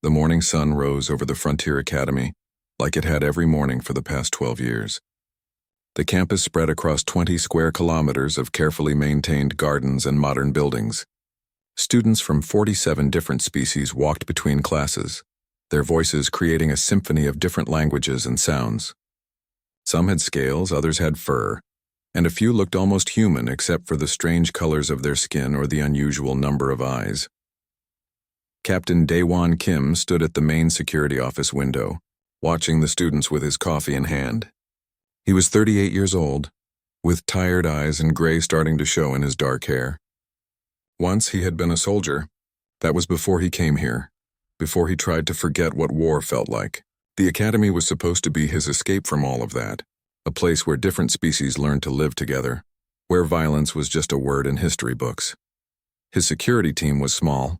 The morning sun rose over the Frontier Academy, like it had every morning for the past 12 years. The campus spread across 20 square kilometers of carefully maintained gardens and modern buildings. Students from 47 different species walked between classes, their voices creating a symphony of different languages and sounds. Some had scales, others had fur, and a few looked almost human except for the strange colors of their skin or the unusual number of eyes. Captain Daewon Kim stood at the main security office window, watching the students with his coffee in hand. He was 38 years old, with tired eyes and gray starting to show in his dark hair. Once he had been a soldier. That was before he came here, before he tried to forget what war felt like. The academy was supposed to be his escape from all of that, a place where different species learned to live together, where violence was just a word in history books. His security team was small.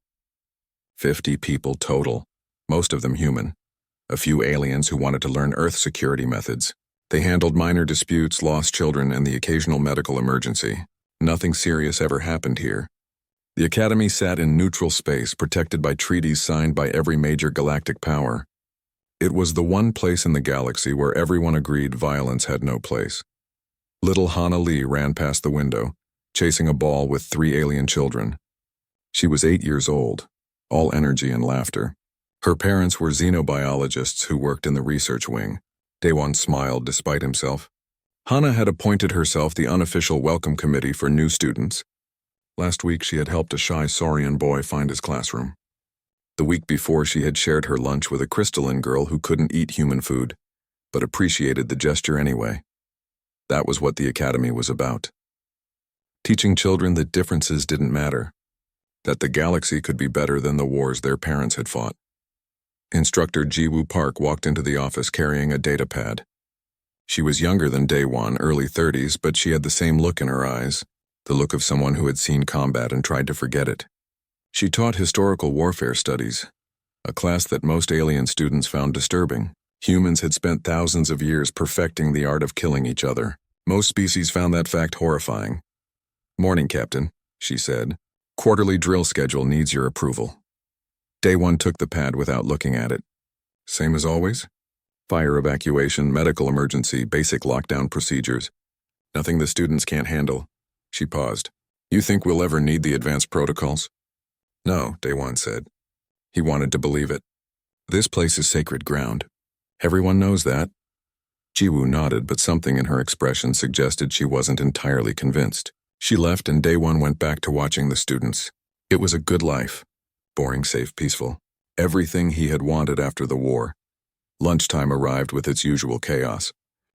50 people total, most of them human. A few aliens who wanted to learn Earth security methods. They handled minor disputes, lost children, and the occasional medical emergency. Nothing serious ever happened here. The Academy sat in neutral space, protected by treaties signed by every major galactic power. It was the one place in the galaxy where everyone agreed violence had no place. Little Hana Lee ran past the window, chasing a ball with 3 alien children. She was 8 years old, all energy and laughter. Her parents were xenobiologists who worked in the research wing. Daewon smiled despite himself. Hana had appointed herself the unofficial welcome committee for new students. Last week she had helped a shy Saurian boy find his classroom. The week before she had shared her lunch with a crystalline girl who couldn't eat human food, but appreciated the gesture anyway. That was what the academy was about. Teaching children that differences didn't matter, that the galaxy could be better than the wars their parents had fought. Instructor Jiwoo Park walked into the office carrying a data pad. She was younger than Daewon, early 30s, but she had the same look in her eyes, the look of someone who had seen combat and tried to forget it. She taught historical warfare studies, a class that most alien students found disturbing. Humans had spent thousands of years perfecting the art of killing each other. Most species found that fact horrifying. "Morning, Captain," she said. "Quarterly drill schedule needs your approval." Daewon took the pad without looking at it. "Same as always? Fire evacuation, medical emergency, basic lockdown procedures. Nothing the students can't handle." She paused. "You think we'll ever need the advanced protocols?" "No," Daewon said. He wanted to believe it. "This place is sacred ground. Everyone knows that." Jiwoo nodded, but something in her expression suggested she wasn't entirely convinced. She left and Daewon went back to watching the students. It was a good life. Boring, safe, peaceful. Everything he had wanted after the war. Lunchtime arrived with its usual chaos.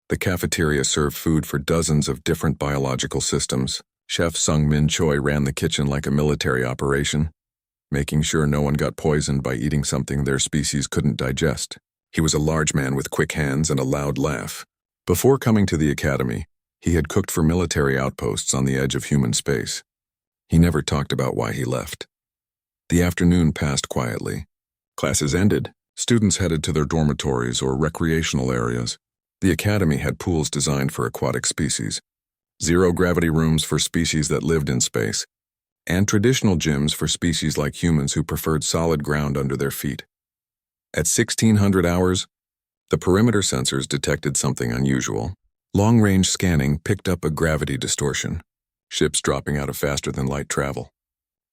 The cafeteria served food for dozens of different biological systems. Chef Sung Min Choi ran the kitchen like a military operation, making sure no one got poisoned by eating something their species couldn't digest. He was a large man with quick hands and a loud laugh. Before coming to the academy, he had cooked for military outposts on the edge of human space. He never talked about why he left. The afternoon passed quietly. Classes ended. Students headed to their dormitories or recreational areas. The academy had pools designed for aquatic species, zero-gravity rooms for species that lived in space, and traditional gyms for species like humans who preferred solid ground under their feet. At 1600 hours, the perimeter sensors detected something unusual. Long-range scanning picked up a gravity distortion, ships dropping out of faster-than-light travel.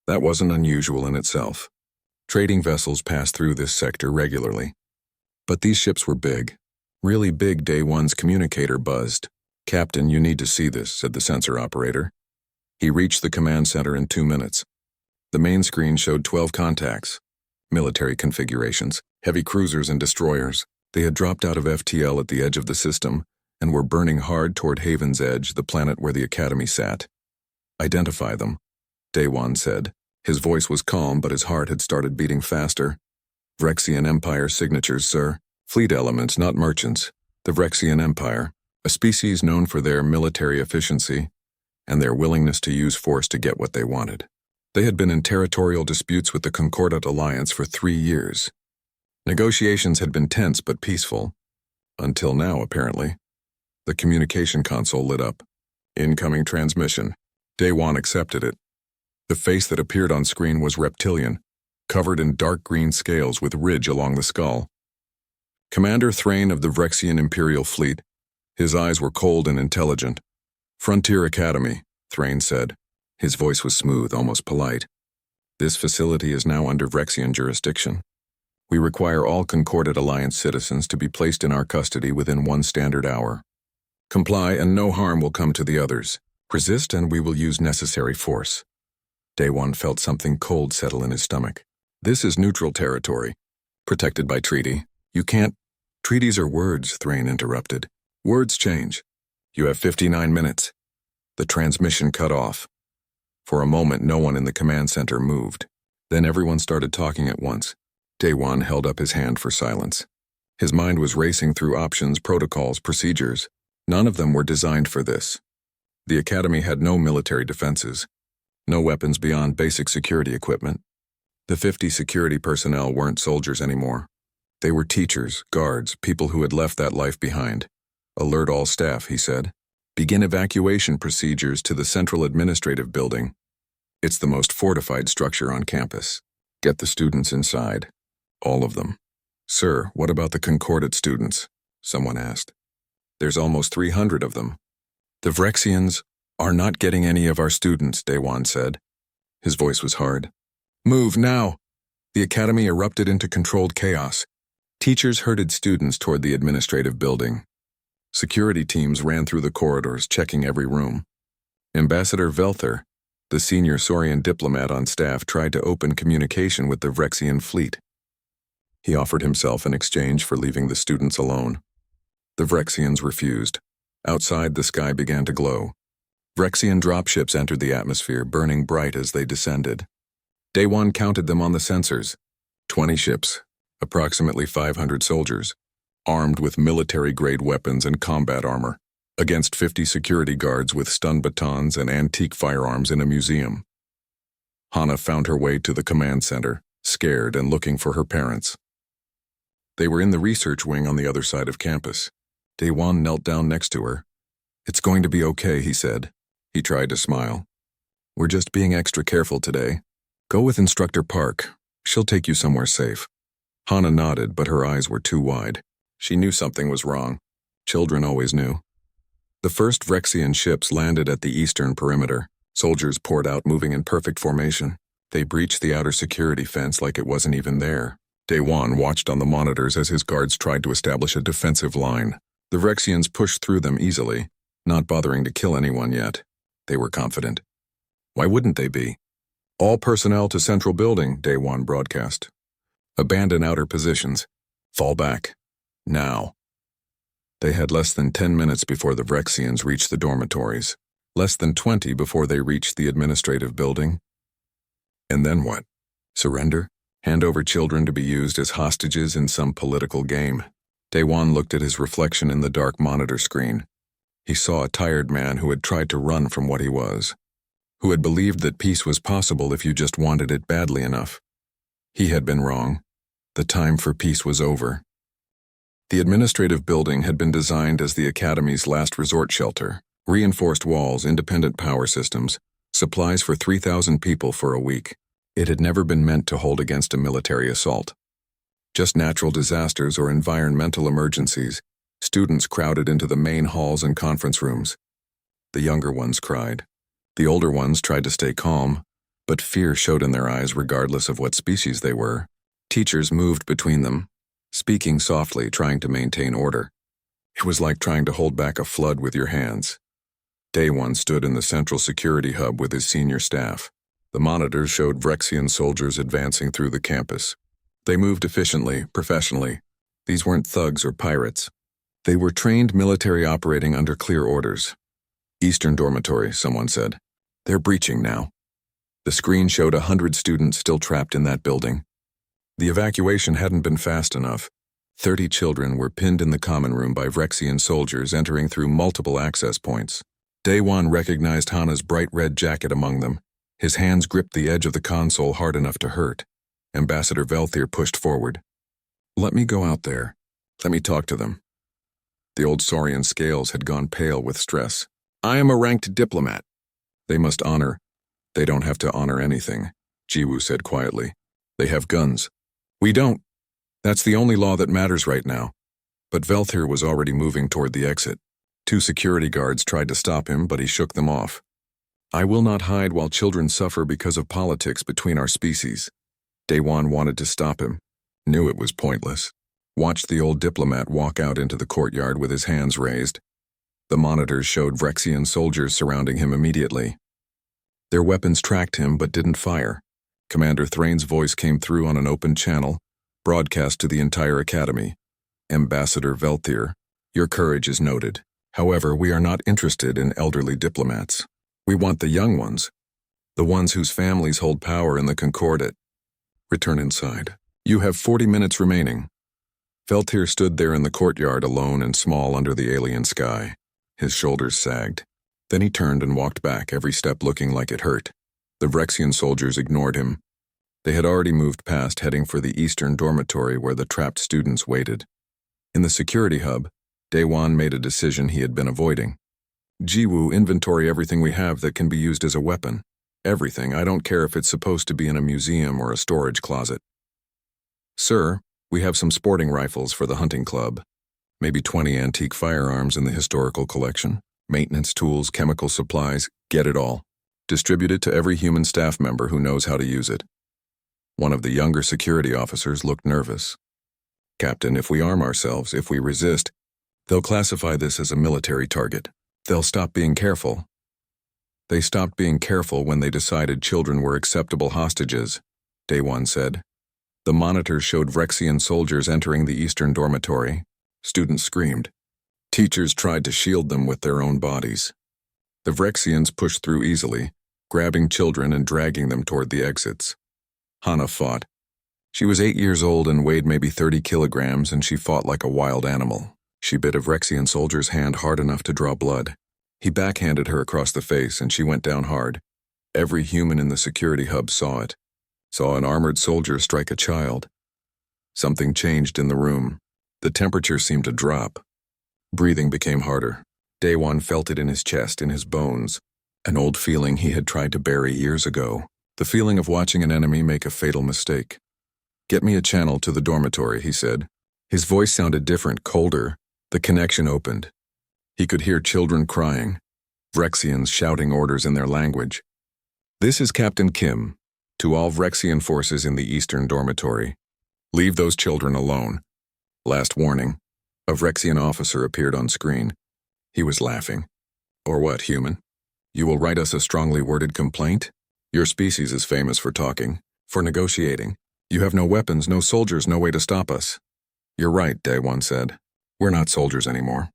That wasn't unusual in itself. Trading vessels passed through this sector regularly. But these ships were big. Really big. Daewon's communicator buzzed. "Captain, you need to see this," said the sensor operator. He reached the command center in 2 minutes. The main screen showed 12 contacts. Military configurations, heavy cruisers and destroyers. They had dropped out of FTL at the edge of the system and were burning hard toward Haven's Edge, the planet where the Academy sat. "Identify them," Daewon said. His voice was calm, but his heart had started beating faster. "Vrexian Empire signatures, sir. Fleet elements, not merchants. The Vrexian Empire, a species known for their military efficiency and their willingness to use force to get what they wanted. They had been in territorial disputes with the Concordat Alliance for 3 years. Negotiations had been tense but peaceful. Until now, apparently. The communication console lit up. "Incoming transmission." Daewon accepted it. The face that appeared on screen was reptilian, covered in dark green scales with ridge along the skull. Commander Thrain of the Vrexian Imperial Fleet. His eyes were cold and intelligent. Frontier Academy, Thrain said. His voice was smooth, almost polite. This facility is now under Vrexian jurisdiction. We require all Concordat Alliance citizens to be placed in our custody within 1 standard hour. Comply and no harm will come to the others. Resist and we will use necessary force. Day One felt something cold settle in his stomach. This is neutral territory, protected by treaty. You can't— Treaties are words, Thrain interrupted. Words change. You have 59 minutes. The transmission cut off. For a moment, no one in the command center moved. Then everyone started talking at once. Day One held up his hand for silence. His mind was racing through options, protocols, procedures. None of them were designed for this. The Academy had no military defenses, no weapons beyond basic security equipment. The 50 security personnel weren't soldiers anymore. They were teachers, guards, people who had left that life behind. Alert all staff, he said. Begin evacuation procedures to the Central Administrative Building. It's the most fortified structure on campus. Get the students inside. All of them. Sir, what about the Concordat students? Someone asked. There's almost 300 of them. The Vrexians are not getting any of our students, Day One said. His voice was hard. Move now! The Academy erupted into controlled chaos. Teachers herded students toward the administrative building. Security teams ran through the corridors, checking every room. Ambassador Velther, the senior Saurian diplomat on staff, tried to open communication with the Vrexian fleet. He offered himself in exchange for leaving the students alone. The Vrexians refused. Outside, the sky began to glow. Vrexian dropships entered the atmosphere, burning bright as they descended. Day One counted them on the sensors. 20 ships, approximately 500 soldiers, armed with military-grade weapons and combat armor, against 50 security guards with stun batons and antique firearms in a museum. Hana found her way to the command center, scared and looking for her parents. They were in the research wing on the other side of campus. Day One knelt down next to her. It's going to be okay, he said. He tried to smile. We're just being extra careful today. Go with Instructor Park. She'll take you somewhere safe. Hana nodded, but her eyes were too wide. She knew something was wrong. Children always knew. The first Vrexian ships landed at the eastern perimeter. Soldiers poured out, moving in perfect formation. They breached the outer security fence like it wasn't even there. Day One watched on the monitors as his guards tried to establish a defensive line. The Vrexians pushed through them easily, not bothering to kill anyone yet. They were confident. Why wouldn't they be? All personnel to Central Building, Day One broadcast. Abandon outer positions. Fall back. Now. They had less than 10 minutes before the Vrexians reached the dormitories. Less than 20 before they reached the administrative building. And then what? Surrender? Hand over children to be used as hostages in some political game? Day One looked at his reflection in the dark monitor screen. He saw a tired man who had tried to run from what he was, who had believed that peace was possible if you just wanted it badly enough. He had been wrong. The time for peace was over. The administrative building had been designed as the Academy's last resort shelter. Reinforced walls, independent power systems, supplies for 3,000 people for a week. It had never been meant to hold against a military assault. Just natural disasters or environmental emergencies. Students crowded into the main halls and conference rooms. The younger ones cried. The older ones tried to stay calm, but fear showed in their eyes regardless of what species they were. Teachers moved between them, speaking softly, trying to maintain order. It was like trying to hold back a flood with your hands. Day One stood in the central security hub with his senior staff. The monitors showed Vrexian soldiers advancing through the campus. They moved efficiently, professionally. These weren't thugs or pirates. They were trained military operating under clear orders. Eastern dormitory, someone said. They're breaching now. The screen showed 100 students still trapped in that building. The evacuation hadn't been fast enough. 30 children were pinned in the common room by Vrexian soldiers entering through multiple access points. Day One recognized Hana's bright red jacket among them. His hands gripped the edge of the console hard enough to hurt. Ambassador Velther pushed forward. Let me go out there. Let me talk to them. The old Saurian scales had gone pale with stress. I am a ranked diplomat. They must honor. They don't have to honor anything, Jiwoo said quietly. They have guns. We don't. That's the only law that matters right now. But Velthir was already moving toward the exit. 2 security guards tried to stop him, but he shook them off. I will not hide while children suffer because of politics between our species. Daewon wanted to stop him, knew it was pointless. Watched the old diplomat walk out into the courtyard with his hands raised. The monitors showed Vrexian soldiers surrounding him immediately. Their weapons tracked him but didn't fire. Commander Thrain's voice came through on an open channel, broadcast to the entire academy. Ambassador Velthir, your courage is noted. However, we are not interested in elderly diplomats. We want the young ones, the ones whose families hold power in the Concordat. Return inside. You have 40 minutes remaining. Velthir stood there in the courtyard alone and small under the alien sky. His shoulders sagged. Then he turned and walked back, every step looking like it hurt. The Vrexian soldiers ignored him. They had already moved past, heading for the eastern dormitory where the trapped students waited. In the security hub, Daewon made a decision he had been avoiding. Jiwoo, inventory everything we have that can be used as a weapon. Everything, I don't care if it's supposed to be in a museum or a storage closet. Sir, we have some sporting rifles for the hunting club. Maybe 20 antique firearms in the historical collection. Maintenance tools, chemical supplies, get it all. Distribute it to every human staff member who knows how to use it. One of the younger security officers looked nervous. Captain, if we arm ourselves, if we resist, they'll classify this as a military target. They'll stop being careful. They stopped being careful when they decided children were acceptable hostages, Daewon said. The monitors showed Vrexian soldiers entering the eastern dormitory. Students screamed. Teachers tried to shield them with their own bodies. The Vrexians pushed through easily, grabbing children and dragging them toward the exits. Hana fought. She was 8 years old and weighed maybe 30 kilograms, and she fought like a wild animal. She bit a Vrexian soldier's hand hard enough to draw blood. He backhanded her across the face, and she went down hard. Every human in the security hub saw it. Saw an armored soldier strike a child. Something changed in the room. The temperature seemed to drop. Breathing became harder. Daewon felt it in his chest, in his bones. An old feeling he had tried to bury years ago. The feeling of watching an enemy make a fatal mistake. Get me a channel to the dormitory, he said. His voice sounded different, colder. The connection opened. He could hear children crying, Vrexians shouting orders in their language. This is Captain Kim. To all Vrexian forces in the eastern dormitory. Leave those children alone. Last warning. A Vrexian officer appeared on screen. He was laughing. Or what, human? You will write us a strongly worded complaint? Your species is famous for talking, for negotiating. You have no weapons, no soldiers, no way to stop us. You're right, Daewon said. We're not soldiers anymore.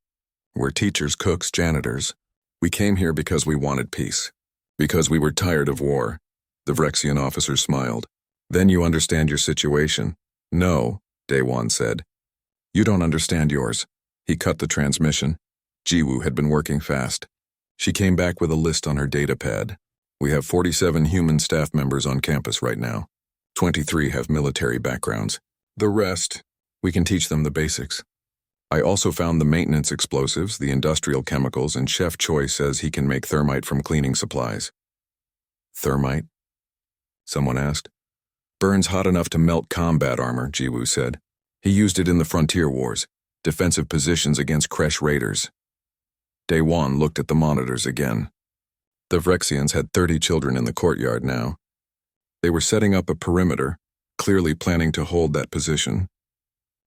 We're teachers, cooks, janitors. We came here because we wanted peace. Because we were tired of war. The Vrexian officer smiled. Then you understand your situation. No, Daewon said. You don't understand yours. He cut the transmission. Jiwoo had been working fast. She came back with a list on her data pad. We have 47 human staff members on campus right now. 23 have military backgrounds. The rest, we can teach them the basics. I also found the maintenance explosives, the industrial chemicals, and Chef Choi says he can make thermite from cleaning supplies. Thermite? Someone asked. Burns hot enough to melt combat armor, Jiwoo said. He used it in the frontier wars, defensive positions against Kresh raiders. Daewon looked at the monitors again. The Vrexians had 30 children in the courtyard now. They were setting up a perimeter, clearly planning to hold that position.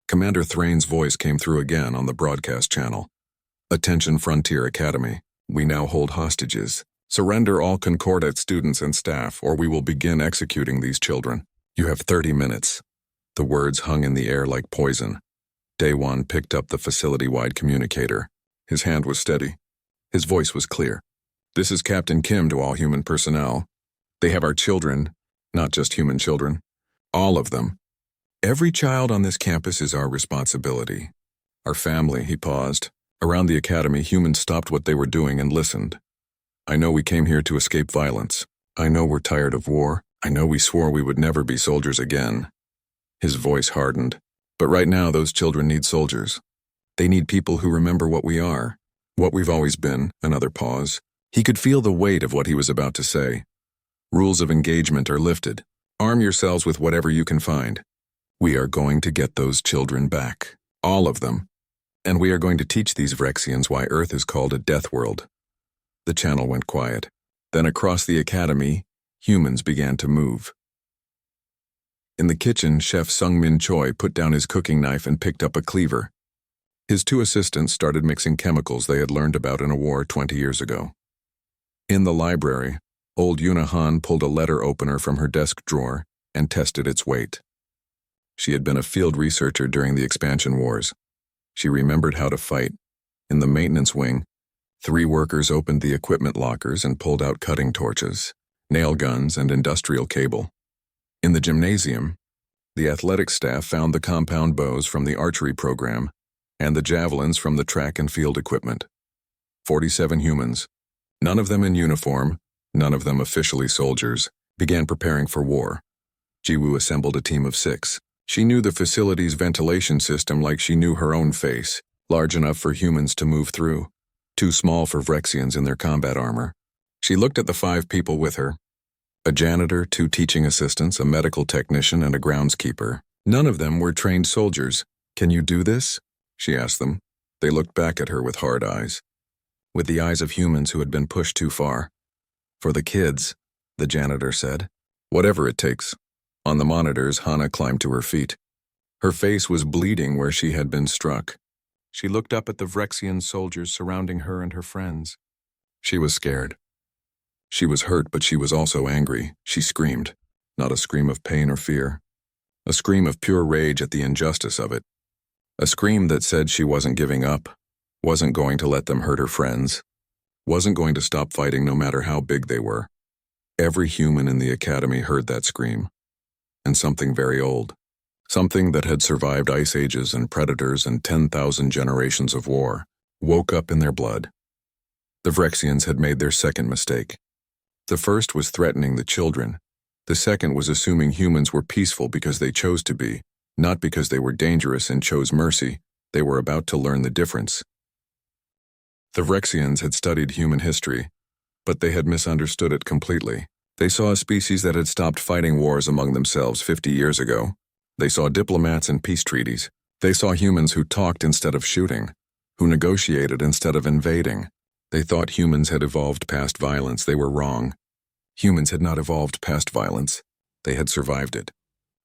Commander Thrain's voice came through again on the broadcast channel. Attention Frontier Academy. We now hold hostages. Surrender all Concordat students and staff, or we will begin executing these children. You have 30 minutes. The words hung in the air like poison. Daewon picked up the facility-wide communicator. His hand was steady. His voice was clear. This is Captain Kim to all human personnel. They have our children, not just human children. All of them. Every child on this campus is our responsibility. Our family, he paused. Around the academy, humans stopped what they were doing and listened. I know we came here to escape violence. I know we're tired of war. I know we swore we would never be soldiers again. His voice hardened. But right now, those children need soldiers. They need people who remember what we are, what we've always been. Another pause. He could feel the weight of what he was about to say. Rules of engagement are lifted. Arm yourselves with whatever you can find. We are going to get those children back. All of them. And we are going to teach these Vrexians why Earth is called a death world." The channel went quiet. Then across the academy, humans began to move. In the kitchen, Chef Sung-Min Choi put down his cooking knife and picked up a cleaver. His two assistants started mixing chemicals they had learned about in a war 20 years ago. In the library, old Yuna Han pulled a letter opener from her desk drawer and tested its weight. She had been a field researcher during the expansion wars. She remembered how to fight. In the maintenance wing, 3 workers opened the equipment lockers and pulled out cutting torches, nail guns, and industrial cable. In the gymnasium, the athletic staff found the compound bows from the archery program and the javelins from the track and field equipment. 47 humans, none of them in uniform, none of them officially soldiers, began preparing for war. Jiwoo assembled a team of 6. She knew the facility's ventilation system like she knew her own face, large enough for humans to move through, too small for Vrexians in their combat armor. She looked at the 5 people with her. A janitor, 2 teaching assistants, a medical technician, and a groundskeeper. None of them were trained soldiers. "Can you do this?" she asked them. They looked back at her with hard eyes, with the eyes of humans who had been pushed too far. "For the kids," the janitor said. "Whatever it takes." On the monitors, Hana climbed to her feet. Her face was bleeding where she had been struck. She looked up at the Vrexian soldiers surrounding her and her friends. She was scared. She was hurt, but she was also angry. She screamed, not a scream of pain or fear. A scream of pure rage at the injustice of it. A scream that said she wasn't giving up, wasn't going to let them hurt her friends, wasn't going to stop fighting no matter how big they were. Every human in the academy heard that scream. And something very old. Something that had survived ice ages and predators and 10,000 generations of war, woke up in their blood. The Vrexians had made their second mistake. The first was threatening the children. The second was assuming humans were peaceful because they chose to be, not because they were dangerous and chose mercy. They were about to learn the difference. The Vrexians had studied human history, but they had misunderstood it completely. They saw a species that had stopped fighting wars among themselves 50 years ago. They saw diplomats and peace treaties. They saw humans who talked instead of shooting, who negotiated instead of invading. They thought humans had evolved past violence. They were wrong. Humans had not evolved past violence. They had survived it.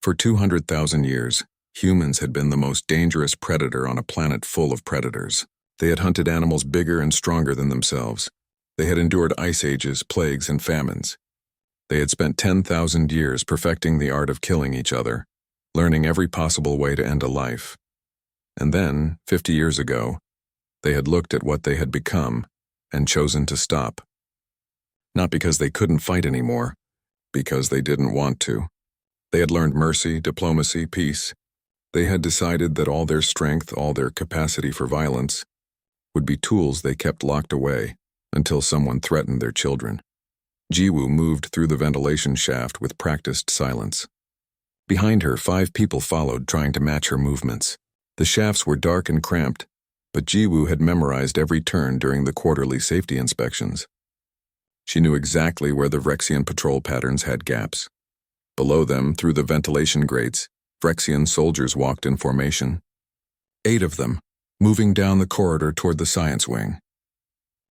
For 200,000 years, humans had been the most dangerous predator on a planet full of predators. They had hunted animals bigger and stronger than themselves. They had endured ice ages, plagues, and famines. They had spent 10,000 years perfecting the art of killing each other, learning every possible way to end a life. And then, 50 years ago, they had looked at what they had become and chosen to stop. Not because they couldn't fight anymore, because they didn't want to. They had learned mercy, diplomacy, peace. They had decided that all their strength, all their capacity for violence, would be tools they kept locked away until someone threatened their children. Jiwoo moved through the ventilation shaft with practiced silence. Behind her, 5 people followed, trying to match her movements. The shafts were dark and cramped, but Jiwoo had memorized every turn during the quarterly safety inspections. She knew exactly where the Vrexian patrol patterns had gaps. Below them, through the ventilation grates, Vrexian soldiers walked in formation. 8 of them, moving down the corridor toward the science wing.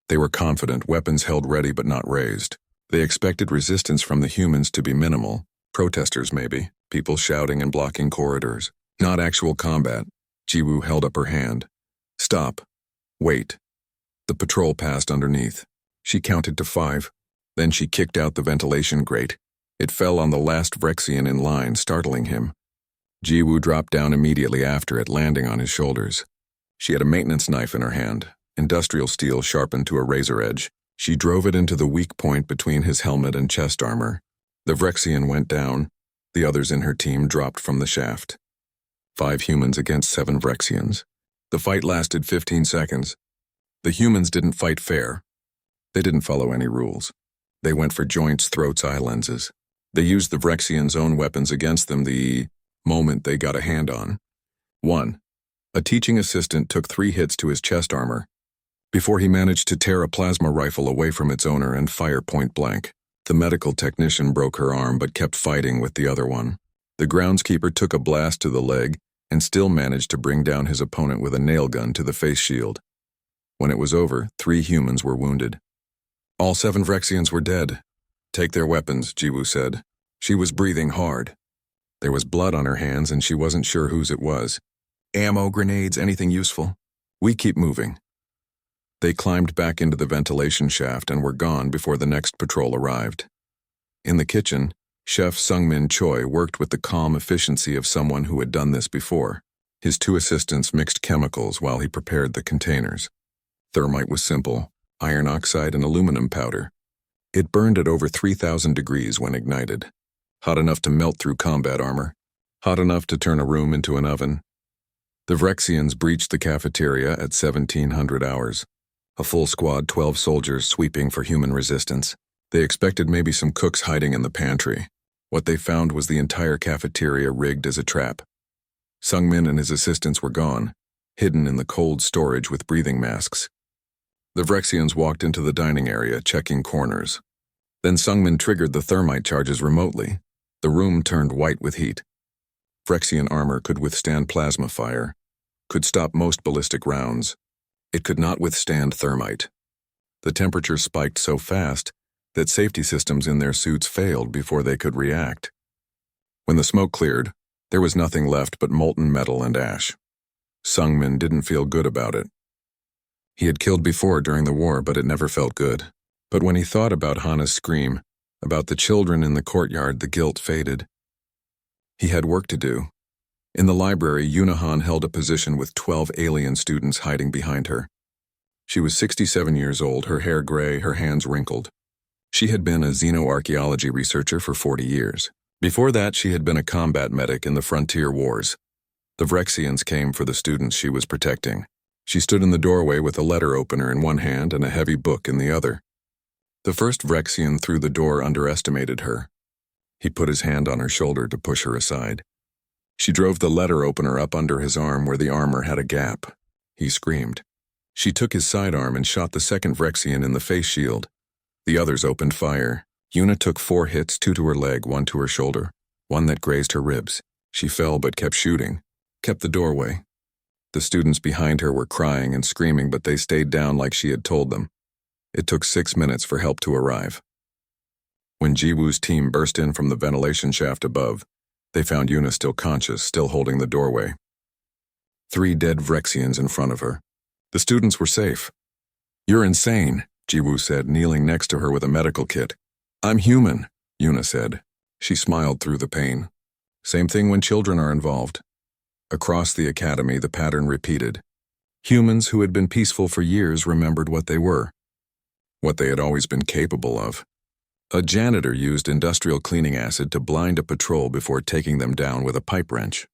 They were confident, weapons held ready but not raised. They expected resistance from the humans to be minimal, protesters maybe, people shouting and blocking corridors, not actual combat. Jiwoo held up her hand. "Stop. Wait." The patrol passed underneath. She counted to 5. Then she kicked out the ventilation grate. It fell on the last Vrexian in line, startling him. Jiwoo dropped down immediately after it, landing on his shoulders. She had a maintenance knife in her hand, industrial steel sharpened to a razor edge. She drove it into the weak point between his helmet and chest armor. The Vrexian went down. The others in her team dropped from the shaft. 5 humans against 7 Vrexians. The fight lasted 15 seconds. The humans didn't fight fair. They didn't follow any rules. They went for joints, throats, eye lenses. They used the Vrexians' own weapons against them the moment they got a hand on. 1. A teaching assistant took 3 hits to his chest armor before he managed to tear a plasma rifle away from its owner and fire point blank. The medical technician broke her arm but kept fighting with the other one. The groundskeeper took a blast to the leg and still managed to bring down his opponent with a nail gun to the face shield. When it was over, 3 humans were wounded. All 7 Vrexians were dead. "Take their weapons," Jiwoo said. She was breathing hard. There was blood on her hands and she wasn't sure whose it was. "Ammo, grenades, anything useful? We keep moving." They climbed back into the ventilation shaft and were gone before the next patrol arrived. In the kitchen, Chef Sungmin Choi worked with the calm efficiency of someone who had done this before. His 2 assistants mixed chemicals while he prepared the containers. Thermite was simple: iron oxide and aluminum powder. It burned at over 3,000 degrees when ignited. Hot enough to melt through combat armor. Hot enough to turn a room into an oven. The Vrexians breached the cafeteria at 1700 hours. A full squad, 12 soldiers sweeping for human resistance. They expected maybe some cooks hiding in the pantry. What they found was the entire cafeteria rigged as a trap. Sungmin and his assistants were gone, hidden in the cold storage with breathing masks. The Vrexians walked into the dining area, checking corners. Then Sungmin triggered the thermite charges remotely. The room turned white with heat. Vrexian armor could withstand plasma fire, could stop most ballistic rounds. It could not withstand thermite. The temperature spiked so fast that safety systems in their suits failed before they could react. When the smoke cleared, there was nothing left but molten metal and ash. Sungmin didn't feel good about it. He had killed before during the war, but it never felt good. But when he thought about Hana's scream, about the children in the courtyard, the guilt faded. He had work to do. In the library, Yunahan held a position with 12 alien students hiding behind her. She was 67 years old, her hair gray, her hands wrinkled. She had been a xenoarchaeology researcher for 40 years. Before that, she had been a combat medic in the frontier wars. The Vrexians came for the students she was protecting. She stood in the doorway with a letter opener in one hand and a heavy book in the other. The first Vrexian through the door underestimated her. He put his hand on her shoulder to push her aside. She drove the letter opener up under his arm where the armor had a gap. He screamed. She took his sidearm and shot the second Vrexian in the face shield. The others opened fire. Yuna took 4 hits, 2 to her leg, 1 to her shoulder, 1 that grazed her ribs. She fell but kept shooting, kept the doorway. The students behind her were crying and screaming, but they stayed down like she had told them. It took 6 minutes for help to arrive. When Jiwoo's team burst in from the ventilation shaft above, they found Yuna still conscious, still holding the doorway. 3 dead Vrexians in front of her. The students were safe. "You're insane," Jiwoo said, kneeling next to her with a medical kit. "I'm human," Yuna said. She smiled through the pain. Same thing when children are involved. Across the academy, the pattern repeated. Humans who had been peaceful for years remembered what they were, what they had always been capable of. A janitor used industrial cleaning acid to blind a patrol before taking them down with a pipe wrench.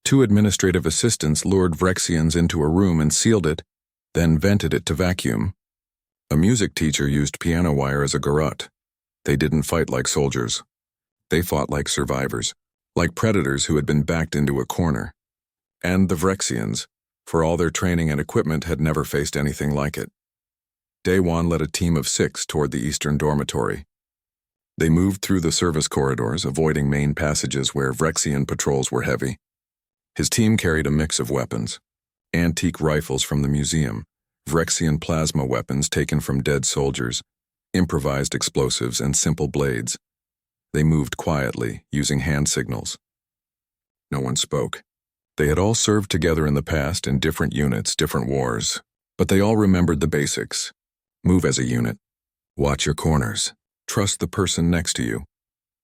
2 administrative assistants lured Vrexians into a room and sealed it, then vented it to vacuum. A music teacher used piano wire as a garrote. They didn't fight like soldiers. They fought like survivors, like predators who had been backed into a corner. And the Vrexians, for all their training and equipment, had never faced anything like it. Daewon led a team of 6 toward the eastern dormitory. They moved through the service corridors, avoiding main passages where Vrexian patrols were heavy. His team carried a mix of weapons: antique rifles from the museum, Vrexian plasma weapons taken from dead soldiers, improvised explosives, and simple blades. They moved quietly, using hand signals. No one spoke. They had all served together in the past in different units, different wars, but they all remembered the basics. Move as a unit. Watch your corners. Trust the person next to you.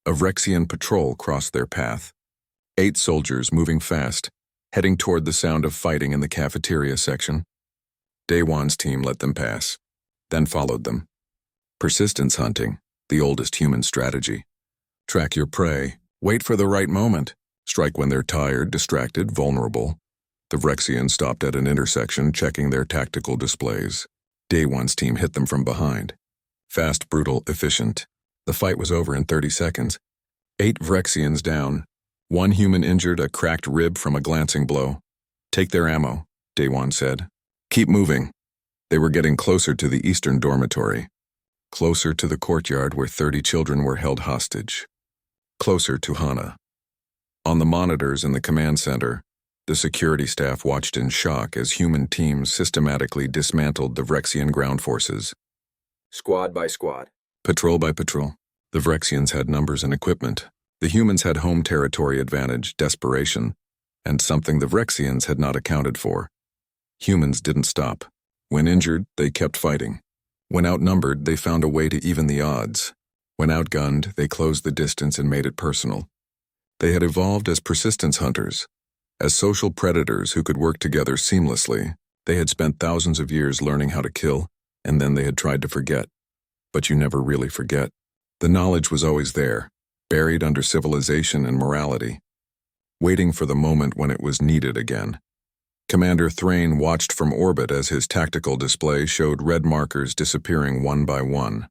A Vrexian patrol crossed their path. 8 soldiers moving fast, heading toward the sound of fighting in the cafeteria section. Daewon's team let them pass, then followed them. Persistence hunting, the oldest human strategy. Track your prey, wait for the right moment, strike when they're tired, distracted, vulnerable. The Vrexians stopped at an intersection, checking their tactical displays. Daewon's team hit them from behind. Fast, brutal, efficient. The fight was over in 30 seconds. 8 Vrexians down. 1 human injured, a cracked rib from a glancing blow. Take their ammo, Daewon said. Keep moving. They were getting closer to the eastern dormitory. closer to the courtyard where 30 children were held hostage, closer to Hana. On the monitors in the command center, the security staff watched in shock as human teams systematically dismantled the Vrexian ground forces. Squad by squad. Patrol by patrol. The Vrexians had numbers and equipment. The humans had home territory advantage, desperation, and something the Vrexians had not accounted for. Humans didn't stop. When injured, they kept fighting. When outnumbered, they found a way to even the odds. When outgunned, they closed the distance and made it personal. They had evolved as persistence hunters. As social predators who could work together seamlessly, they had spent thousands of years learning how to kill, and then they had tried to forget. But you never really forget. The knowledge was always there, buried under civilization and morality, waiting for the moment when it was needed again. Commander Thrain watched from orbit as his tactical display showed red markers disappearing one by one.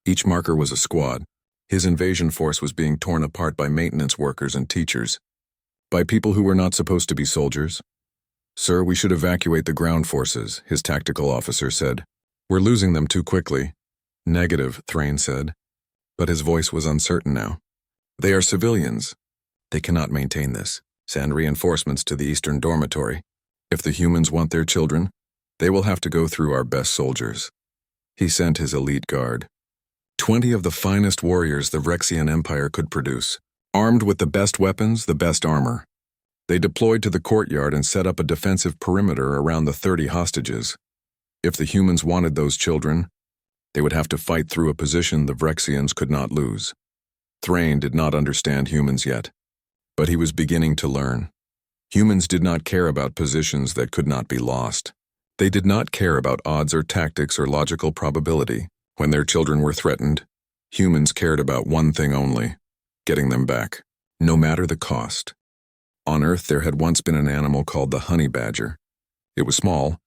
Each marker was a squad. His invasion force was being torn apart by maintenance workers and teachers. By people who were not supposed to be soldiers. "Sir, we should evacuate the ground forces," his tactical officer said. "We're losing them too quickly." "Negative," Thrain said. But his voice was uncertain now. "They are civilians. They cannot maintain this. Send reinforcements to the eastern dormitory. If the humans want their children, they will have to go through our best soldiers." He sent his elite guard. 20 of the finest warriors the Vrexian Empire could produce, armed with the best weapons, the best armor. They deployed to the courtyard and set up a defensive perimeter around the 30 hostages. If the humans wanted those children, they would have to fight through a position the Vrexians could not lose. Thrain did not understand humans yet, but he was beginning to learn. Humans did not care about positions that could not be lost. They did not care about odds or tactics or logical probability. When their children were threatened, humans cared about one thing only: getting them back, no matter the cost. On Earth, there had once been an animal called the honey badger. It was small,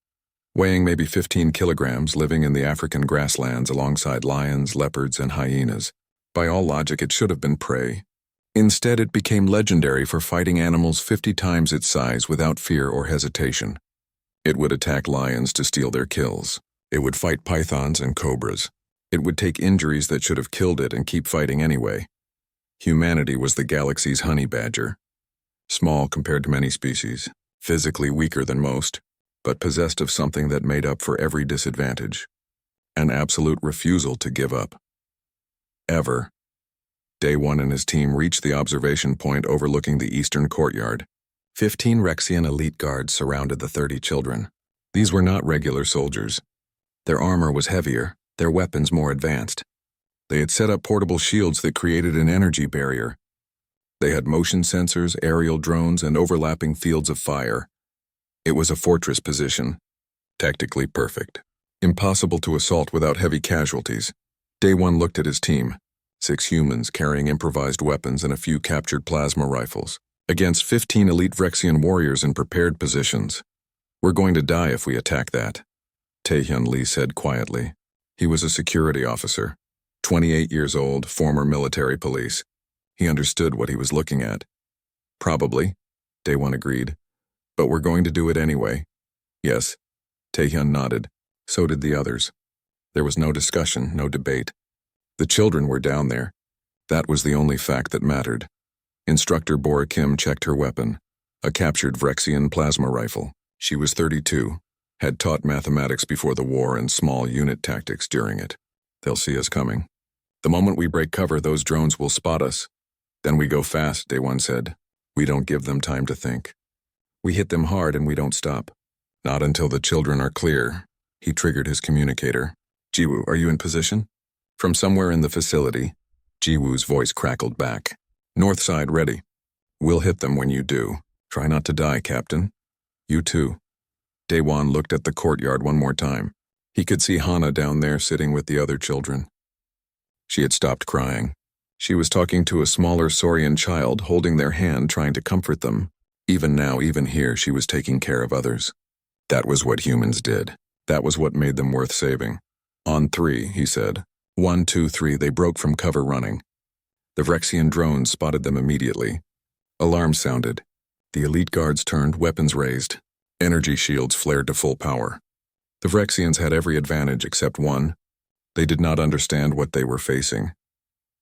weighing maybe 15 kilograms, living in the African grasslands alongside lions, leopards, and hyenas. By all logic, it should have been prey. Instead, it became legendary for fighting animals 50 times its size without fear or hesitation. It would attack lions to steal their kills. It would fight pythons and cobras. It would take injuries that should have killed it and keep fighting anyway. Humanity was the galaxy's honey badger. Small compared to many species, physically weaker than most, but possessed of something that made up for every disadvantage: an absolute refusal to give up. Ever. Day 1 and his team reached the observation point overlooking the eastern courtyard. 15 Vrexian elite guards surrounded the 30 children. These were not regular soldiers. Their armor was heavier, their weapons more advanced. They had set up portable shields that created an energy barrier. They had motion sensors, aerial drones, and overlapping fields of fire. It was a fortress position, tactically perfect. Impossible to assault without heavy casualties. Day 1 looked at his team. 6 humans carrying improvised weapons and a few captured plasma rifles, against 15 elite Vrexian warriors in prepared positions. "We're going to die if we attack that," Taehyun Lee said quietly. He was a security officer, 28 years old, former military police. He understood what he was looking at. "Probably," Day 1 agreed. "But we're going to do it anyway." "Yes." Taehyun nodded. So did the others. There was no discussion, no debate. The children were down there. That was the only fact that mattered. Instructor Bora Kim checked her weapon, a captured Vrexian plasma rifle. She was 32, had taught mathematics before the war and small unit tactics during it. "They'll see us coming. The moment we break cover, those drones will spot us. Then we go fast," Day 1 said. "We don't give them time to think. We hit them hard and we don't stop. Not until the children are clear." He triggered his communicator. "Jiwoo, are you in position?" From somewhere in the facility, Jiwoo's voice crackled back. "North side ready. We'll hit them when you do. Try not to die, Captain." "You too." Daewon looked at the courtyard one more time. He could see Hana down there sitting with the other children. She had stopped crying. She was talking to a smaller Saurian child, holding their hand, trying to comfort them. Even now, even here, she was taking care of others. That was what humans did. That was what made them worth saving. "On 3, he said. 1, 2, 3, they broke from cover running. The Vrexian drones spotted them immediately. Alarms sounded. The elite guards turned, weapons raised. Energy shields flared to full power. The Vrexians had every advantage except one. They did not understand what they were facing.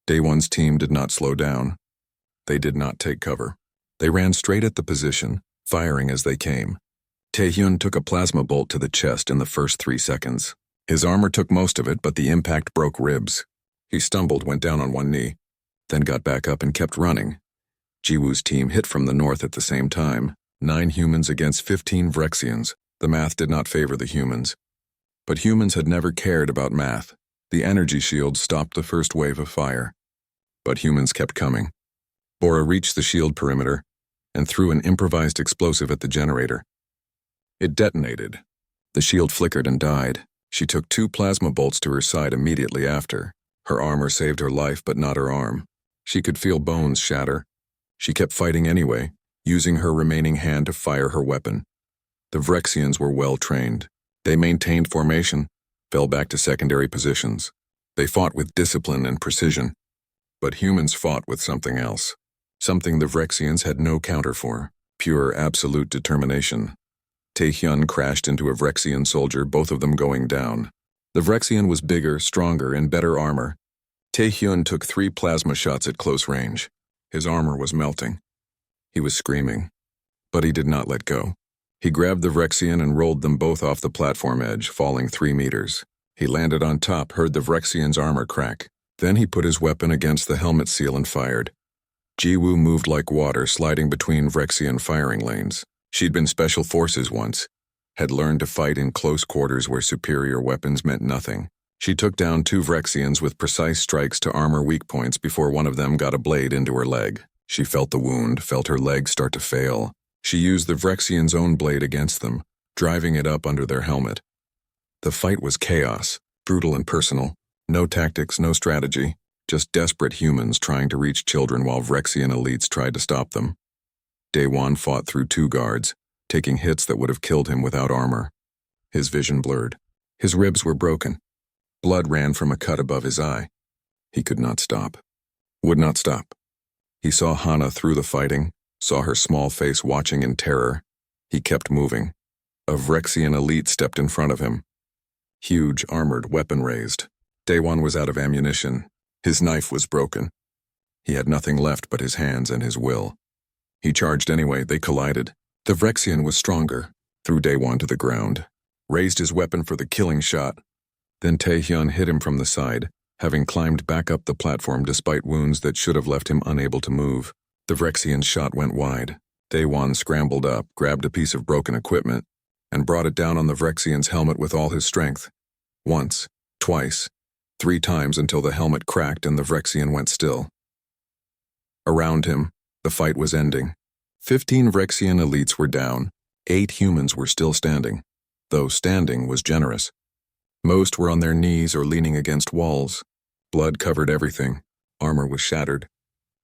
Day One's team did not slow down. They did not take cover. They ran straight at the position, firing as they came. Taehyun took a plasma bolt to the chest in the first 3 seconds. His armor took most of it, but the impact broke ribs. He stumbled, went down on one knee, then got back up and kept running. Jiwoo's team hit from the north at the same time. 9 humans against 15 Vrexians. The math did not favor the humans. But humans had never cared about math. The energy shield stopped the first wave of fire. But humans kept coming. Bora reached the shield perimeter and threw an improvised explosive at the generator. It detonated. The shield flickered and died. She took 2 plasma bolts to her side immediately after. Her armor saved her life, but not her arm. She could feel bones shatter. She kept fighting anyway, using her remaining hand to fire her weapon. The Vrexians were well trained. They maintained formation, fell back to secondary positions. They fought with discipline and precision. But humans fought with something else. Something the Vrexians had no counter for. Pure, absolute determination. Taehyun crashed into a Vrexian soldier, both of them going down. The Vrexian was bigger, stronger, and better armor. Taehyun took 3 plasma shots at close range. His armor was melting. He was screaming. But he did not let go. He grabbed the Vrexian and rolled them both off the platform edge, falling 3 meters. He landed on top, heard the Vrexian's armor crack. Then he put his weapon against the helmet seal and fired. Jiwoo moved like water, sliding between Vrexian firing lanes. She'd been special forces once, had learned to fight in close quarters where superior weapons meant nothing. She took down 2 Vrexians with precise strikes to armor weak points before one of them got a blade into her leg. She felt the wound, felt her leg start to fail. She used the Vrexian's own blade against them, driving it up under their helmet. The fight was chaos, brutal and personal. No tactics, no strategy, just desperate humans trying to reach children while Vrexian elites tried to stop them. Daewon fought through 2 guards, taking hits that would have killed him without armor. His vision blurred. His ribs were broken. Blood ran from a cut above his eye. He could not stop. Would not stop. He saw Hana through the fighting, saw her small face watching in terror. He kept moving. A Vrexian elite stepped in front of him. Huge, armored, weapon raised. Daewon was out of ammunition. His knife was broken. He had nothing left but his hands and his will. He charged anyway. They collided. The Vrexian was stronger, threw Daewon to the ground, raised his weapon for the killing shot. Then Taehyun hit him from the side, having climbed back up the platform despite wounds that should have left him unable to move. The Vrexian's shot went wide. Daewon scrambled up, grabbed a piece of broken equipment, and brought it down on the Vrexian's helmet with all his strength. Once, twice, 3 times until the helmet cracked and the Vrexian went still. Around him, the fight was ending. 15 Vrexian elites were down. 8 humans were still standing, though standing was generous. Most were on their knees or leaning against walls. Blood covered everything. Armor was shattered.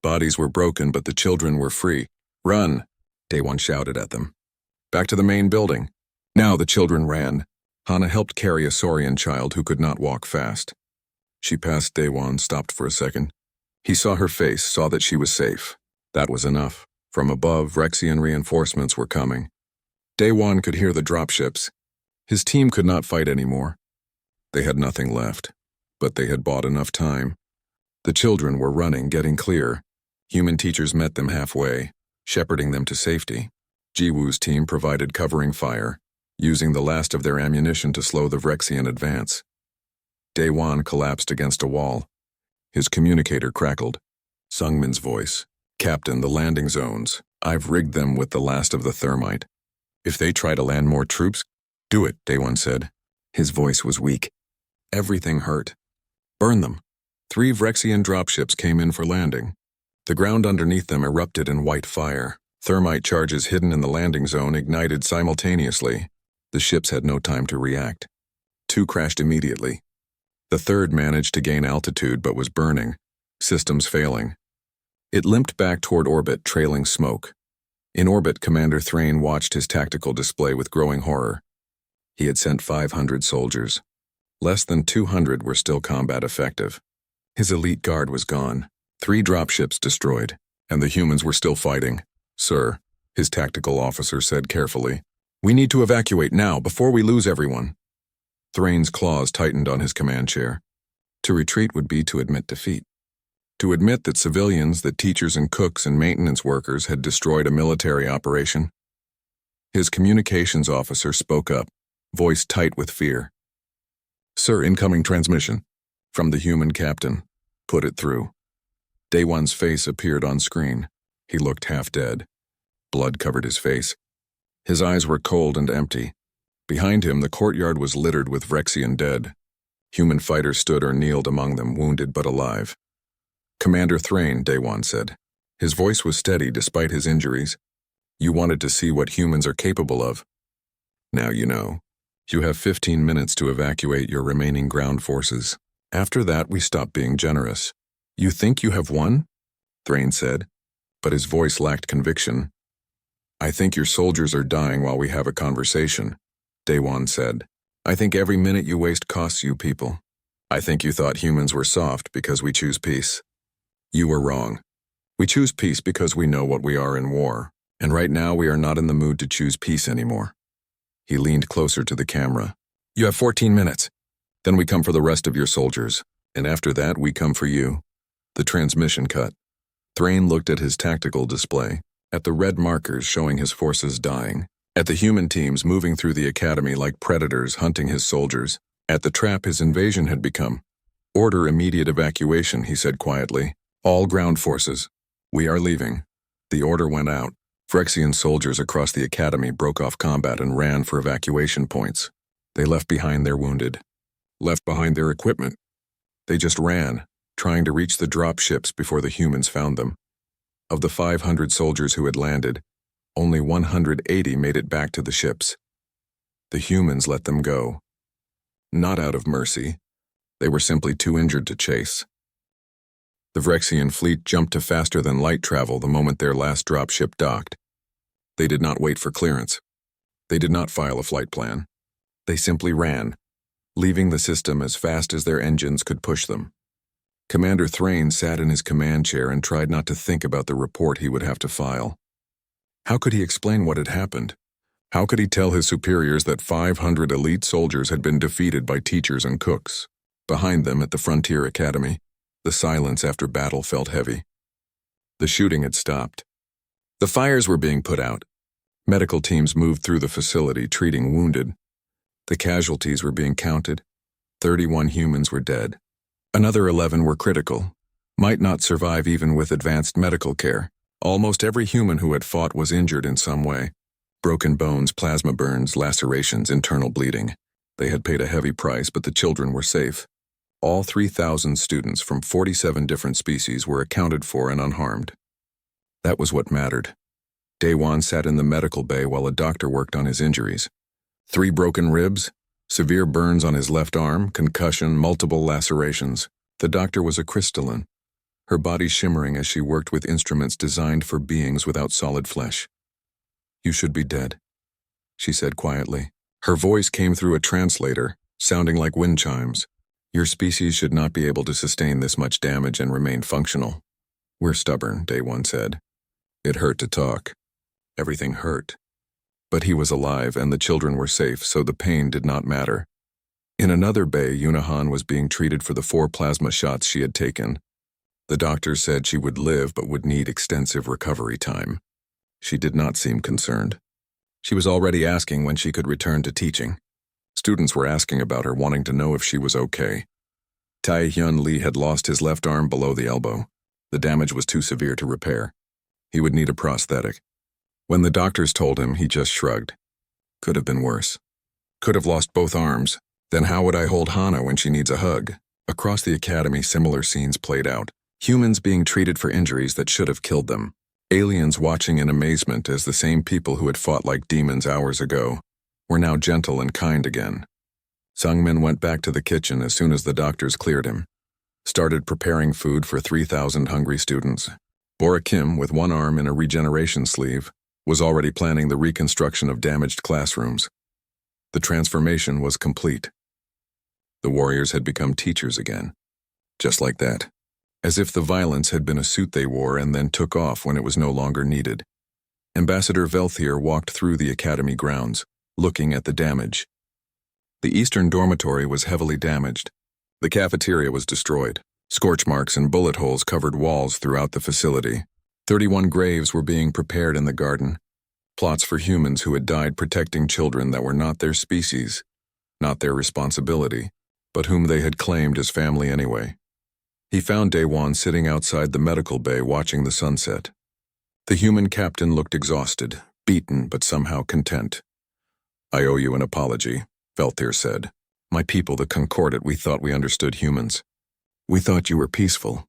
Bodies were broken, but the children were free. "Run!" Daewon shouted at them. "Back to the main building." Now the children ran. Hana helped carry a Saurian child who could not walk fast. She passed Daewon, stopped for a second. He saw her face, saw that she was safe. That was enough. From above, Vrexian reinforcements were coming. Daewon could hear the dropships. His team could not fight anymore. They had nothing left, but they had bought enough time. The children were running, getting clear. Human teachers met them halfway, shepherding them to safety. Jiwoo's team provided covering fire, using the last of their ammunition to slow the Vrexian advance. Daewon collapsed against a wall. His communicator crackled. Sungmin's voice. "Captain, the landing zones. I've rigged them with the last of the thermite. If they try to land more troops, do it," Daewon said. His voice was weak. Everything hurt. "Burn them." 3 Vrexian dropships came in for landing. The ground underneath them erupted in white fire. Thermite charges hidden in the landing zone ignited simultaneously. The ships had no time to react. 2 crashed immediately. The 3rd managed to gain altitude but was burning, systems failing. It limped back toward orbit, trailing smoke. In orbit, Commander Thrain watched his tactical display with growing horror. He had sent 500 soldiers. Less than 200 were still combat effective. His elite guard was gone, 3 dropships destroyed, and the humans were still fighting. "Sir," his tactical officer said carefully, "we need to evacuate now before we lose everyone." Thrain's claws tightened on his command chair. To retreat would be to admit defeat. To admit that civilians, that teachers and cooks and maintenance workers had destroyed a military operation. His communications officer spoke up, voice tight with fear. "Sir, incoming transmission." From the human captain. "Put it through." Day One's face appeared on screen. He looked half dead. Blood covered his face. His eyes were cold and empty. Behind him, the courtyard was littered with Vrexian dead. Human fighters stood or kneeled among them, wounded but alive. "Commander Thrain," Day One said. His voice was steady despite his injuries. "You wanted to see what humans are capable of. Now you know. You have 15 minutes to evacuate your remaining ground forces. After that, we stop being generous." "You think you have won?" Thrain said, but his voice lacked conviction. "I think your soldiers are dying while we have a conversation," Day One said. "I think every minute you waste costs you people. I think you thought humans were soft because we choose peace. You were wrong. We choose peace because we know what we are in war, and right now we are not in the mood to choose peace anymore." He leaned closer to the camera. "You have 14 minutes. Then we come for the rest of your soldiers, and after that we come for you." The transmission cut. Thrain looked at his tactical display, at the red markers showing his forces dying, at the human teams moving through the academy like predators hunting his soldiers, at the trap his invasion had become. "Order immediate evacuation," he said quietly. "All ground forces. We are leaving." The order went out. Phyrexian soldiers across the academy broke off combat and ran for evacuation points. They left behind their wounded, left behind their equipment. They just ran, trying to reach the drop ships before the humans found them. Of the 500 soldiers who had landed, only 180 made it back to the ships. The humans let them go. Not out of mercy. They were simply too injured to chase. The Phyrexian fleet jumped to faster-than-light travel the moment their last dropship docked. They did not wait for clearance. They did not file a flight plan. They simply ran, leaving the system as fast as their engines could push them. Commander Thrain sat in his command chair and tried not to think about the report he would have to file. How could he explain what had happened? How could he tell his superiors that 500 elite soldiers had been defeated by teachers and cooks? Behind them at the Frontier Academy, the silence after battle felt heavy. The shooting had stopped. The fires were being put out. Medical teams moved through the facility treating wounded. The casualties were being counted. 31 humans were dead. Another 11 were critical, might not survive even with advanced medical care. Almost every human who had fought was injured in some way. Broken bones, plasma burns, lacerations, internal bleeding. They had paid a heavy price, but the children were safe. All 3,000 students from 47 different species were accounted for and unharmed. That was what mattered. Day One sat in the medical bay while a doctor worked on his injuries. 3 broken ribs, severe burns on his left arm, concussion, multiple lacerations. The doctor was a crystalline, her body shimmering as she worked with instruments designed for beings without solid flesh. "You should be dead," she said quietly. Her voice came through a translator, sounding like wind chimes. "Your species should not be able to sustain this much damage and remain functional." "We're stubborn," Day One said. It hurt to talk. Everything hurt. But he was alive and the children were safe, so the pain did not matter. In another bay, Yunahan was being treated for the 4 plasma shots she had taken. The doctors said she would live but would need extensive recovery time. She did not seem concerned. She was already asking when she could return to teaching. Students were asking about her, wanting to know if she was okay. Tai-Hyun Lee had lost his left arm below the elbow. The damage was too severe to repair. He would need a prosthetic. When the doctors told him, he just shrugged. Could have been worse. Could have lost both arms. Then how would I hold Hana when she needs a hug? Across the academy, similar scenes played out. Humans being treated for injuries that should have killed them. Aliens watching in amazement as the same people who had fought like demons hours ago were now gentle and kind again. Sungmin went back to the kitchen as soon as the doctors cleared him. Started preparing food for 3,000 hungry students. Bora Kim, with one arm in a regeneration sleeve, was already planning the reconstruction of damaged classrooms. The transformation was complete. The warriors had become teachers again. Just like that. As if the violence had been a suit they wore and then took off when it was no longer needed. Ambassador Velthier walked through the academy grounds, looking at the damage. The eastern dormitory was heavily damaged. The cafeteria was destroyed. Scorch marks and bullet holes covered walls throughout the facility. 31 graves were being prepared in the garden. Plots for humans who had died protecting children that were not their species, not their responsibility, but whom they had claimed as family anyway. He found Daewon sitting outside the medical bay watching the sunset. The human captain looked exhausted, beaten but somehow content. "I owe you an apology," Veltir said. "My people, the Concordat, we thought we understood humans. We thought you were peaceful.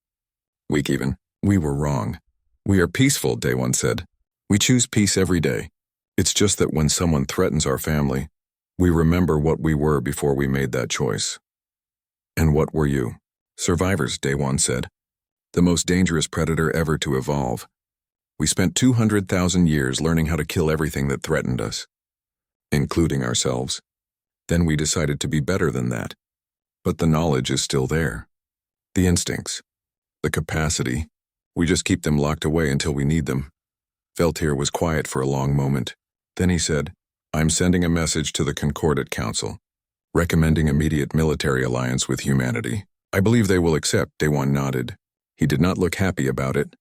Weak even. We were wrong. We are peaceful," Daewon said. "We choose peace every day. It's just that when someone threatens our family, we remember what we were before we made that choice." "And what were you?" "Survivors," Daewon said. "The most dangerous predator ever to evolve. We spent 200,000 years learning how to kill everything that threatened us, including ourselves. Then we decided to be better than that. But the knowledge is still there. The instincts, the capacity, we just keep them locked away until we need them." Veltir was quiet for a long moment. Then he said, "I'm sending a message to the Concordat Council, recommending immediate military alliance with humanity. I believe they will accept." Daewon nodded. He did not look happy about it.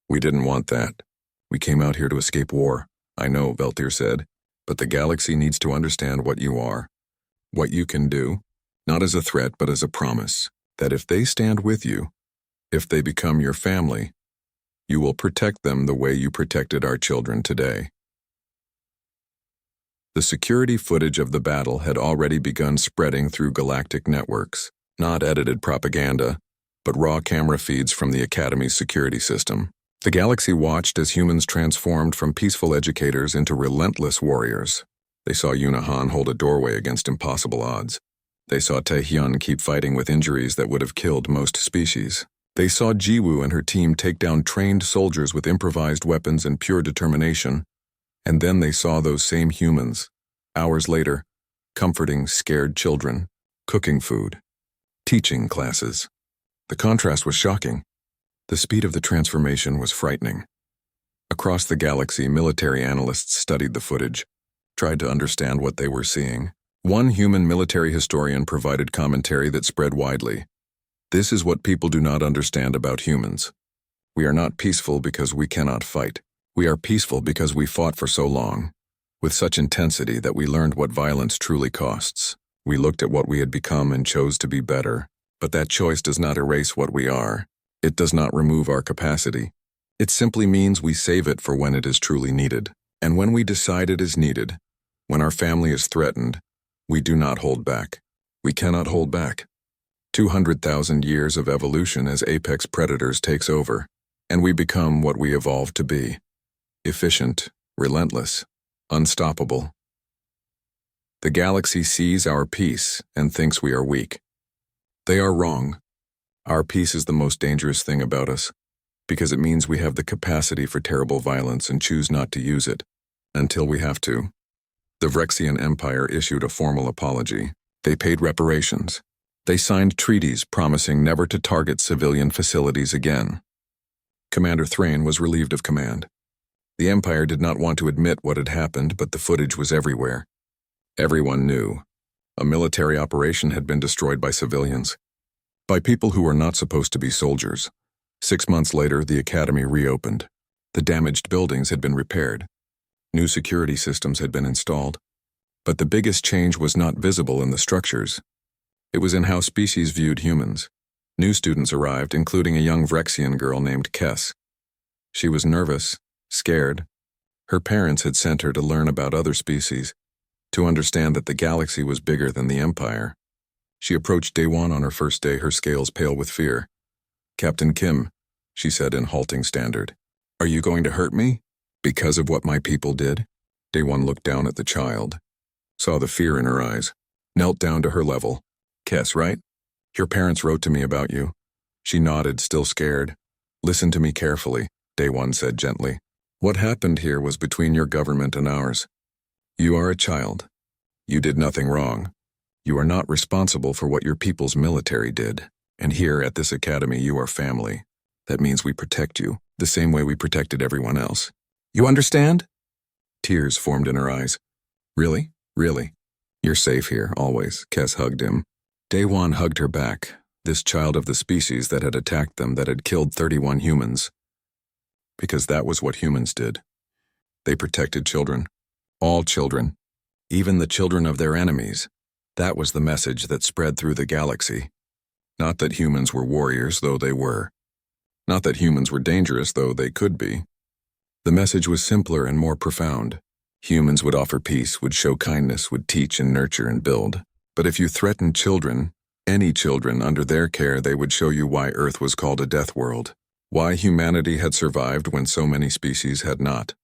"We didn't want that. We came out here to escape war." "I know," Veltir said, "but the galaxy needs to understand what you are, what you can do, not as a threat but as a promise, that if they stand with you, if they become your family, you will protect them the way you protected our children today." The security footage of the battle had already begun spreading through galactic networks, not edited propaganda, but raw camera feeds from the Academy's security system. The galaxy watched as humans transformed from peaceful educators into relentless warriors. They saw Yunahan hold a doorway against impossible odds. They saw Taehyun keep fighting with injuries that would have killed most species. They saw Jiwoo and her team take down trained soldiers with improvised weapons and pure determination. And then they saw those same humans, hours later, comforting scared children, cooking food, teaching classes. The contrast was shocking. The speed of the transformation was frightening. Across the galaxy, military analysts studied the footage, tried to understand what they were seeing. One human military historian provided commentary that spread widely. "This is what people do not understand about humans. We are not peaceful because we cannot fight. We are peaceful because we fought for so long, with such intensity that we learned what violence truly costs. We looked at what we had become and chose to be better. But that choice does not erase what we are. It does not remove our capacity. It simply means we save it for when it is truly needed. And when we decide it is needed, when our family is threatened, we do not hold back. We cannot hold back." 200,000 years of evolution as apex predators takes over, and we become what we evolved to be. Efficient, relentless, unstoppable. The galaxy sees our peace and thinks we are weak. They are wrong. Our peace is the most dangerous thing about us, because it means we have the capacity for terrible violence and choose not to use it, until we have to. The Vrexian Empire issued a formal apology. They paid reparations. They signed treaties promising never to target civilian facilities again. Commander Thrain was relieved of command. The Empire did not want to admit what had happened, but the footage was everywhere. Everyone knew. A military operation had been destroyed by civilians, by people who were not supposed to be soldiers. 6 months later, the Academy reopened. The damaged buildings had been repaired. New security systems had been installed. But the biggest change was not visible in the structures. It was in how species viewed humans. New students arrived, including a young Vrexian girl named Kess. She was nervous, scared. Her parents had sent her to learn about other species, to understand that the galaxy was bigger than the Empire. She approached Daewon on her first day, her scales pale with fear. "Captain Kim," she said in halting standard, "are you going to hurt me? Because of what my people did?" Daewon looked down at the child, saw the fear in her eyes, knelt down to her level. "Kess, right? Your parents wrote to me about you." She nodded, still scared. "Listen to me carefully," Daewon said gently. "What happened here was between your government and ours. You are a child. You did nothing wrong. You are not responsible for what your people's military did. And here at this academy you are family. That means we protect you, the same way we protected everyone else. You understand?" Tears formed in her eyes. "Really? Really? You're safe here, always." Kess hugged him. Day-Wan hugged her back, this child of the species that had attacked them, that had killed 31 humans. Because that was what humans did. They protected children. All children. Even the children of their enemies. That was the message that spread through the galaxy. Not that humans were warriors, though they were. Not that humans were dangerous, though they could be. The message was simpler and more profound. Humans would offer peace, would show kindness, would teach and nurture and build. But if you threatened children, any children under their care, they would show you why Earth was called a death world. Why humanity had survived when so many species had not.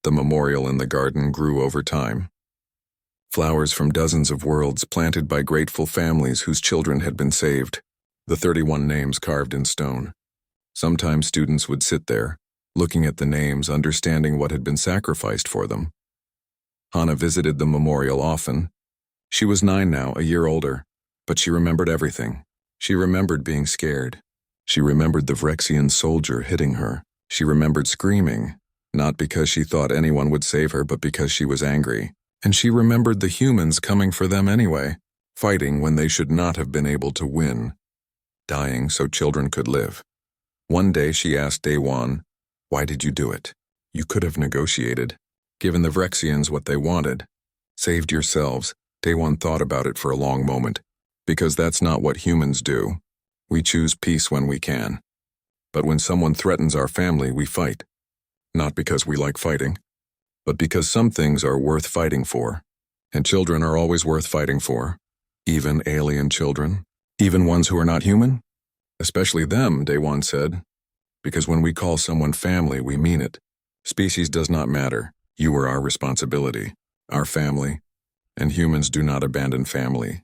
The memorial in the garden grew over time. Flowers from dozens of worlds planted by grateful families whose children had been saved. The 31 names carved in stone. Sometimes students would sit there, looking at the names, understanding what had been sacrificed for them. Hannah visited the memorial often. She was 9 now, a year older, but she remembered everything. She remembered being scared. She remembered the Vrexian soldier hitting her. She remembered screaming, not because she thought anyone would save her, but because she was angry. And she remembered the humans coming for them anyway, fighting when they should not have been able to win, dying so children could live. One day she asked Day-Wan, "Why did you do it? You could have negotiated, given the Vrexians what they wanted. Saved yourselves." Day-Wan thought about it for a long moment. Because that's not what humans do. We choose peace when we can. But when someone threatens our family, we fight. Not because we like fighting, but because some things are worth fighting for. And children are always worth fighting for. Even alien children. Even ones who are not human. Especially them, Day-Wan said. Because when we call someone family, we mean it. Species does not matter. You are our responsibility. Our family. And humans do not abandon family.